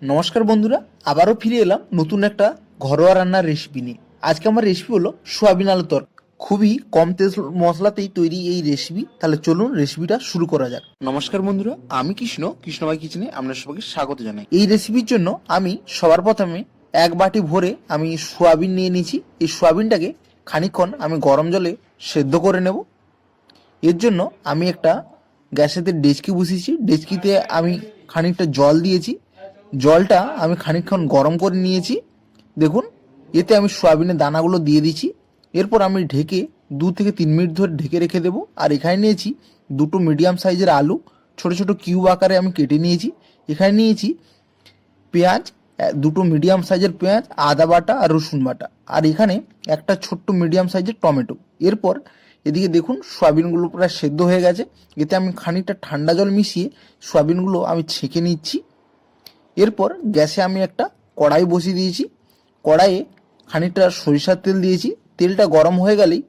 নমস্কার বন্ধুরা, আবারও ফিরে এলাম নতুন একটা ঘরোয়া রান্নার রেসিপি নিয়ে। আজকে আমার রেসিপি হলো সোয়াবিন আলু তরকারি। খুবই কম তেল মশলাতেই তৈরি এই রেসিপি। তাহলে চলুন রেসিপিটা শুরু করা যাক। নমস্কার বন্ধুরা, আমি কৃষ্ণভাই কিচেনে আপনার সবাইকে স্বাগত জানাই। এই রেসিপির জন্য আমি সবার প্রথমে এক বাটি ভরে আমি সোয়াবিন নিয়ে নিয়েছি। এই সোয়াবিনটাকে খানিকক্ষণ আমি গরম জলে সেদ্ধ করে নেব। এর জন্য আমি একটা গ্যাসেতে ডেচকি বসিয়েছি। ডেচকিতে আমি খানিকটা জল দিয়েছি। জলটা আমি খানিকক্ষণ গরম করে নিয়েছি। দেখুন, এতে আমি সয়াবিনের দানাগুলো দিয়ে দিচ্ছি। এরপর আমি ঢেকে 2 থেকে 3 মিনিট ধরে ঢেকে রেখে দেবো। আর এখানে নিয়েছি দুটো মিডিয়াম সাইজের আলু, ছোট ছোট কিউব আকারে আমি কেটে নিয়েছি। এখানে নিয়েছি পেঁয়াজ, দুটো মিডিয়াম সাইজের পেঁয়াজ, আদা বাটা আর রসুন বাটা, আর এখানে একটা ছোট্ট মিডিয়াম সাইজের টমেটো। এরপর এদিকে দেখুন সয়াবিনগুলো প্রায় সেদ্ধ হয়ে গেছে। এতে আমি খানিকটা ঠান্ডা জল মিশিয়ে সয়াবিনগুলো আমি ছেঁকে নিচ্ছি। এরপর গ্যাসে আমি একটা কড়াই বসিয়ে দিয়েছি। কড়াইয়ে খানিকটা সরিষার তেল দিয়েছি। তেলটা গরম হয়ে গেলেই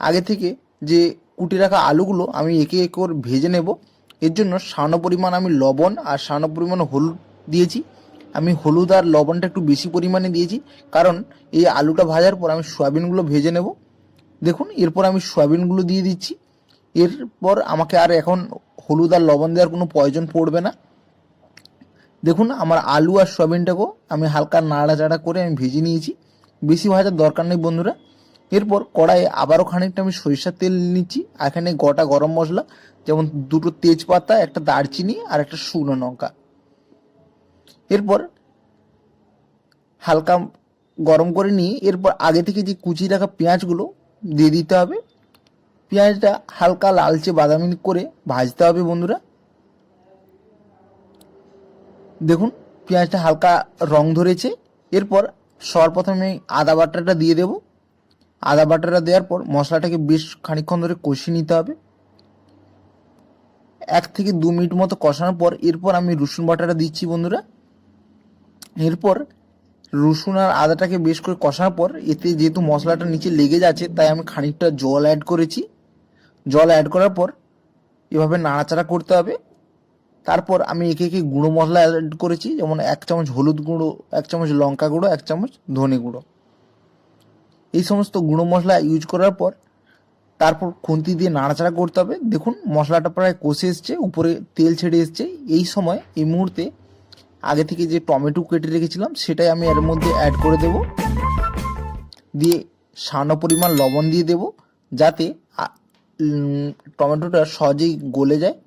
আগে থেকে যে কুটে রাখা আলুগুলো আমি একে একে করে ভেজে নেব। এর জন্য সামান্য পরিমাণ আমি লবণ আর সামান্য পরিমাণ হলুদ দিয়েছি। আমি হলুদ আর লবণটা একটু বেশি পরিমাণে দিয়েছি, কারণ এই আলুটা ভাজার পর আমি সয়াবিনগুলো ভেজে নেব। দেখুন, এরপর আমি সয়াবিনগুলো দিয়ে দিচ্ছি। এরপর আমাকে আর এখন হলুদ আর লবণ দেওয়ার কোনো প্রয়োজন পড়বে না। দেখুন, আমার আলু আর সয়াবিনটাকেও আমি হালকা নাড়াচাড়া করে আমি ভেজে নিয়েছি। বেশি ভাজার দরকার নেই বন্ধুরা। এরপর কড়াইয়ে আবারও খানিকটা আমি সরিষার তেল নিচ্ছি। এখানে গোটা গরম মশলা, যেমন দুটো তেজপাতা, একটা দারচিনি আর একটা শুকনো লঙ্কা। এরপর হালকা গরম করে নিয়ে এরপর আগে থেকে যে কুচি রাখা পেঁয়াজগুলো দিয়ে দিতে হবে। পেঁয়াজটা হালকা লালচে বাদামি করে ভাজতে হবে বন্ধুরা। দেখুন, পেঁয়াজটা হালকা রং ধরেছে। এরপর সবার প্রথমে আদা বাটাটা দিয়ে দেব। আদা বাটাটা দেওয়ার পর মশলাটাকে বেশ খানিকক্ষণ ধরে কষিয়ে নিতে হবে। 1 থেকে 2 মিনিট মতো কষানোর পর এরপর আমি রসুন বাটাটা দিচ্ছি বন্ধুরা। এরপর রসুন আর আদাটাকে বেশ করে কষানোর পর এতে যেহেতু মশলাটা নিচে লেগে যাচ্ছে, তাই আমি খানিকটা জল অ্যাড করেছি। জল অ্যাড করার পর এভাবে নাড়াচাড়া করতে হবে। তারপর আমি একে একে গুঁড়ো মশলা অ্যাড করেছি, যেমন 1 চামচ হলুদ গুঁড়ো, 1 চামচ লঙ্কা গুঁড়ো, 1 চামচ ধনে গুঁড়ো। এই সমস্ত গুঁড়ো মশলা ইউজ করার পর তারপর খুন্তি দিয়ে নাড়াচাড়া করতে হবে। দেখুন, মশলাটা প্রায় কষে এসছে, উপরে তেল ছেড়ে এসছে। এই সময় এই মুহূর্তে আগে থেকে যে টমেটো কেটে রেখেছিলাম সেটাই আমি এর মধ্যে অ্যাড করে দেব। দিয়ে সামান্য পরিমাণ লবণ দিয়ে দেব, যাতে টমেটোটা সহজেই গলে যায়।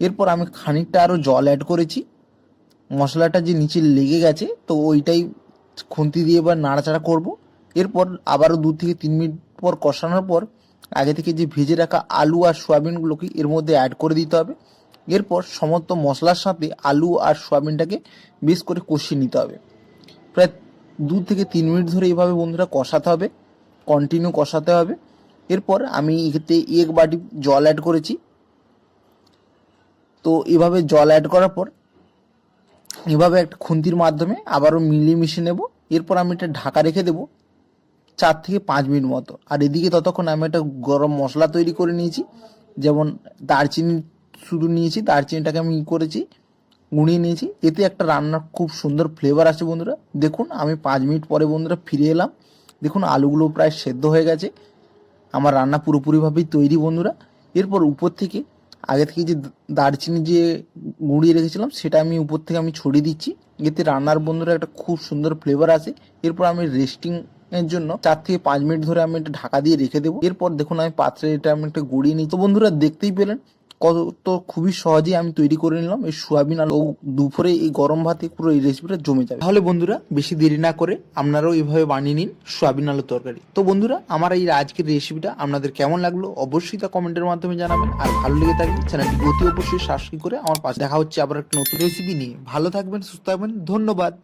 এরপর আমি খানিকটা আরও জল অ্যাড করেছি। মশলাটা যে নিচে লেগে গেছে, তো ওইটাই খুন্তি দিয়ে এবার নাড়াচাড়া করব। এরপর আবারও 2 থেকে 3 মিনিট পর কষানোর পর আগে থেকে যে ভেজে রাখা আলু আর সয়াবিনগুলোকে এর মধ্যে অ্যাড করে দিতে হবে। এরপর সমস্ত মশলার সাথে আলু আর সয়াবিনটাকে বেশ করে কষিয়ে নিতে হবে। প্রায় 2 থেকে 3 মিনিট ধরে এইভাবে বন্ধুরা কষাতে হবে, কন্টিনিউ কষাতে হবে। এরপর আমি এতে 1 বাটি জল অ্যাড করেছি। তো এভাবে জল অ্যাড করার পর এভাবে একটা খুন্তির মাধ্যমে আবারও মিলিয়ে মিশিয়ে নেব। এরপর আমি এটা ঢাকা রেখে দেবো 4 থেকে 5 মিনিট মতো। আর এদিকে ততক্ষণ আমি একটা গরম মশলা তৈরি করে নিয়েছি। যেমন দারচিনি শুধু নিয়েছি, দারচিনিটাকে আমি করেছি, গুঁড়িয়ে নিয়েছি। এতে একটা রান্নার খুব সুন্দর ফ্লেভার আসে বন্ধুরা। দেখুন, আমি 5 মিনিট পরে বন্ধুরা ফিরে এলাম। দেখুন, আলুগুলো প্রায় সেদ্ধ হয়ে গেছে। আমার রান্না পুরোপুরিভাবেই তৈরি বন্ধুরা। এরপর উপর থেকে আগে থেকে যে দারচিনি যে গুঁড়িয়ে রেখেছিলাম সেটা আমি উপর থেকে আমি ছড়িয়ে দিচ্ছি। এতে রান্নার বন্ধুরা একটা খুব সুন্দর ফ্লেভার আসে। এরপর আমি রেস্টিং এর জন্য 4 থেকে 5 মিনিট ধরে আমি এটা ঢাকা দিয়ে রেখে দেবো। এরপর দেখুন, আমি পাত্রে এটা আমি একটা গড়িয়ে নিই। তো বন্ধুরা, দেখতেই পেলেন কত তো খুবই সহজেই আমি তৈরি করে নিলাম এই সোয়াবিন আলু। দুপুরে এই গরম ভাতে পুরো এই রেসিপিটা জমে যাবে। তাহলে বন্ধুরা, বেশি দেরি না করে আপনারাও এইভাবে বানিয়ে নিন সোয়াবিন আলুর তরকারি। তো বন্ধুরা, আমার এই আজকের রেসিপিটা আপনাদের কেমন লাগলো অবশ্যই তা কমেন্টের মাধ্যমে জানাবেন। আর ভালো লেগে থাকলে চ্যানেলটি অতি অবশ্যই সাবস্ক্রাইব করে আমার পাশে। দেখা হচ্ছে আবার একটা নতুন রেসিপি নিয়ে। ভালো থাকবেন, সুস্থ থাকবেন, ধন্যবাদ।